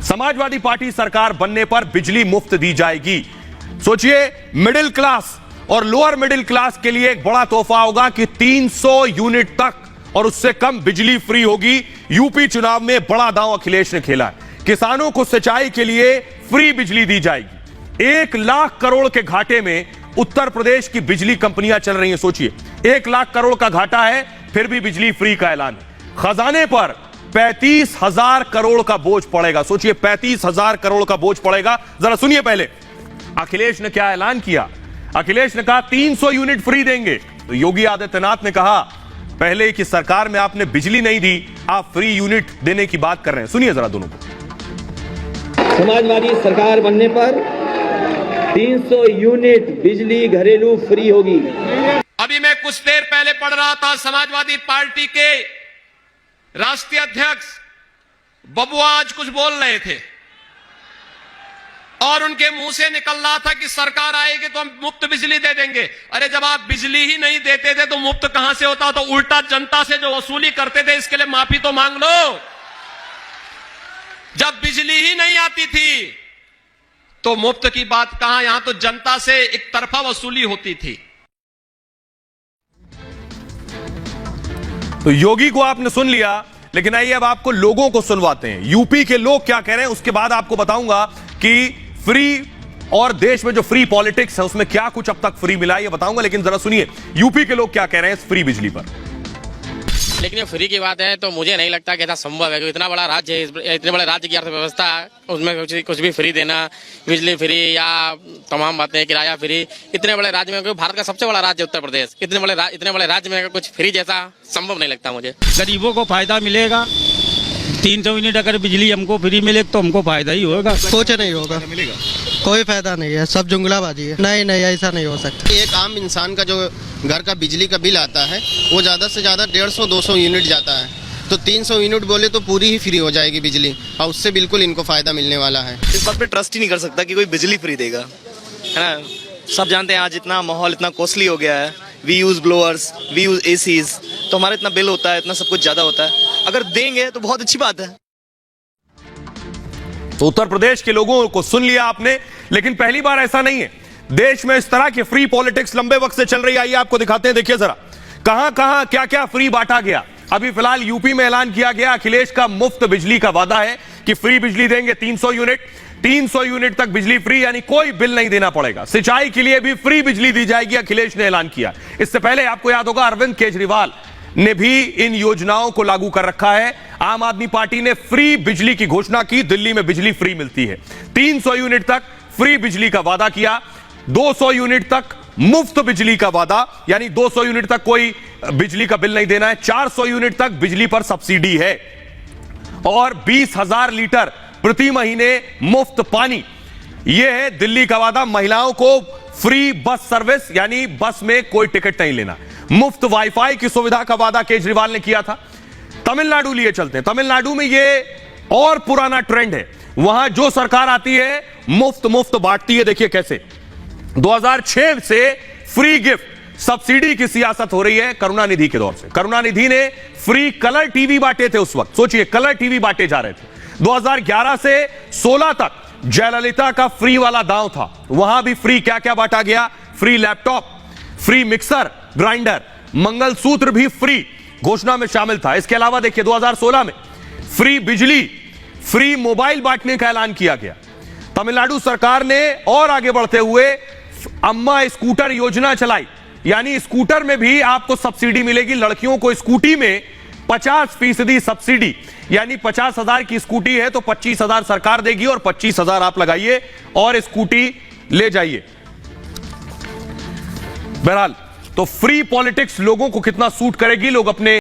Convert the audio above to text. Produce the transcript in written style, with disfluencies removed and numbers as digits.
Samajwadi party सरकार बनने पर बिजली मुफ्त दी जाएगी। सोचिए, मिडिल क्लास और लोअर मिडिल क्लास के लिए एक बड़ा तोहफा होगा कि 300 यूनिट तक और उससे कम बिजली फ्री होगी। यूपी चुनाव में बड़ा दांव अखिलेश ने खेला है। किसानों को सिंचाई के लिए फ्री बिजली दी जाएगी। 1 लाख करोड़ के घाटे में उत्तर प्रदेश की बिजली कंपनियां चल रही हैं। सोचिए, 1 लाख करोड़ का घाटा है, फिर भी बिजली फ्री का ऐलान है। खजाने पर 35,000 करोड़ का बोझ पड़ेगा। सोचिए, 35,000 करोड़ का बोझ पड़ेगा। जरा सुनिए पहले अखिलेश ने क्या ऐलान किया। अखिलेश ने कहा 300 यूनिट फ्री देंगे। तो योगी आदित्यनाथ ने कहा पहले कि सरकार में आपने बिजली नहीं दी, आप फ्री यूनिट देने की बात कर रहे हैं। सुनिए जरा दोनों को। समाजवादी सरकार बनने पर 300 यूनिट बिजली घरेलू फ्री होगी। अभी मैं कुछ देर पहले पढ़ रहा था, समाजवादी पार्टी के राष्ट्रीय अध्यक्ष बबुआ आज कुछ बोल रहे थे और उनके मुंह से निकल रहा था कि सरकार आएगी तो हम मुफ्त बिजली दे देंगे। अरे जब आप बिजली ही नहीं देते थे तो मुफ्त कहां से होता? तो उल्टा जनता से जो वसूली करते थे इसके लिए माफी तो मांग लो। जब बिजली ही नहीं आती थी तो मुफ्त की बात कहां, यहां तो जनता से एक तरफा वसूली होती थी। तो योगी को आपने सुन लिया, लेकिन आइए अब आपको लोगों को सुनवाते हैं। यूपी के लोग क्या कह रहे हैं, उसके बाद आपको बताऊंगा कि फ्री और देश में जो फ्री पॉलिटिक्स है उसमें क्या कुछ अब तक फ्री मिला है ये बताऊंगा। लेकिन जरा सुनिए यूपी के लोग क्या कह रहे हैं इस फ्री बिजली पर। लेकिन ये फ्री की बात है तो मुझे नहीं लगता कि ऐसा संभव है। इतना बड़ा राज्य है, इतने बड़े राज्य की अर्थव्यवस्था है, उसमें कुछ भी फ्री देना, बिजली फ्री या तमाम बातें, किराया फ्री, इतने बड़े राज्य में, भारत का सबसे बड़ा राज्य उत्तर प्रदेश, इतने बड़े राज्य में कुछ फ्री जैसा संभव नहीं लगता मुझे। गरीबों को फायदा मिलेगा। 300 यूनिट अगर बिजली हमको फ्री मिले तो हमको फायदा ही होगा। कुछ नहीं होगा, कोई फायदा नहीं है, सब जुंगलाबाजी है। नहीं ऐसा नहीं हो सकता। एक आम इंसान का जो घर का बिजली का बिल आता है वो ज़्यादा से ज़्यादा 150-200 यूनिट जाता है, तो 300 यूनिट बोले तो पूरी ही फ्री हो जाएगी बिजली, और उससे बिल्कुल इनको फायदा मिलने वाला है। इस बात पे ट्रस्ट ही नहीं कर सकता कि कोई बिजली फ्री देगा, है ना। सब जानते हैं आज इतना माहौल इतना कॉस्टली हो गया है। We use blowers, we use ACs, तो हमारा इतना बिल होता है, इतना सब कुछ ज़्यादा होता है। अगर देंगे तो बहुत अच्छी बात है। तो उत्तर प्रदेश के लोगों को सुन लिया आपने, लेकिन पहली बार ऐसा नहीं है। देश में इस तरह की फ्री पॉलिटिक्स लंबे वक्त से चल रही है। आइए आपको दिखाते हैं, देखिए जरा कहां कहां क्या क्या फ्री बांटा गया। अभी फिलहाल यूपी में ऐलान किया गया, अखिलेश का मुफ्त बिजली का वादा है कि फ्री बिजली देंगे 300 यूनिट तक बिजली फ्री, यानी कोई बिल नहीं देना पड़ेगा। सिंचाई के लिए भी फ्री बिजली दी जाएगी, अखिलेश ने ऐलान किया। इससे पहले आपको याद होगा अरविंद केजरीवाल ने भी इन योजनाओं को लागू कर रखा है। आम आदमी पार्टी ने फ्री बिजली की घोषणा की, दिल्ली में बिजली फ्री मिलती है। 300 यूनिट तक फ्री बिजली का वादा किया, 200 यूनिट तक मुफ्त बिजली का वादा, यानी 200 यूनिट तक कोई बिजली का बिल नहीं देना है। 400 यूनिट तक बिजली पर सब्सिडी है और 20,000 लीटर प्रति महीने मुफ्त पानी। यह है दिल्ली का वादा। महिलाओं को फ्री बस सर्विस, यानी बस में कोई टिकट नहीं लेना। मुफ्त वाईफाई की सुविधा का वादा केजरीवाल ने किया था। तमिलनाडु लिए चलते हैं। तमिलनाडु में यह और पुराना ट्रेंड है, वहां जो सरकार आती है मुफ्त बांटती है। देखिए कैसे 2006 से फ्री गिफ्ट सब्सिडी की सियासत हो रही है करुणानिधि के दौर से। करुणानिधि ने फ्री कलर टीवी बांटे थे उस वक्त। सोचिए, कलर टीवी बांटे जा रहे थे। 2011 से 16 तक जयललिता का फ्री वाला दांव था, वहां भी फ्री क्या क्या बांटा गया। Free laptop, free mixer grinder, mangalsutra भी फ्री घोषणा में शामिल था। इसके अलावा देखिए 2016 में फ्री बिजली, फ्री मोबाइल बांटने का ऐलान किया गया। तमिलनाडु सरकार ने और आगे बढ़ते हुए अम्मा स्कूटर योजना चलाई, यानी स्कूटर में भी आपको सब्सिडी मिलेगी। लड़कियों को स्कूटी में 50% सब्सिडी, यानी 50,000 की स्कूटी है तो 25,000 सरकार देगी और 25,000 आप लगाइए और स्कूटी ले जाइए। बहरहाल तो फ्री पॉलिटिक्स लोगों को कितना सूट करेगी, लोग अपने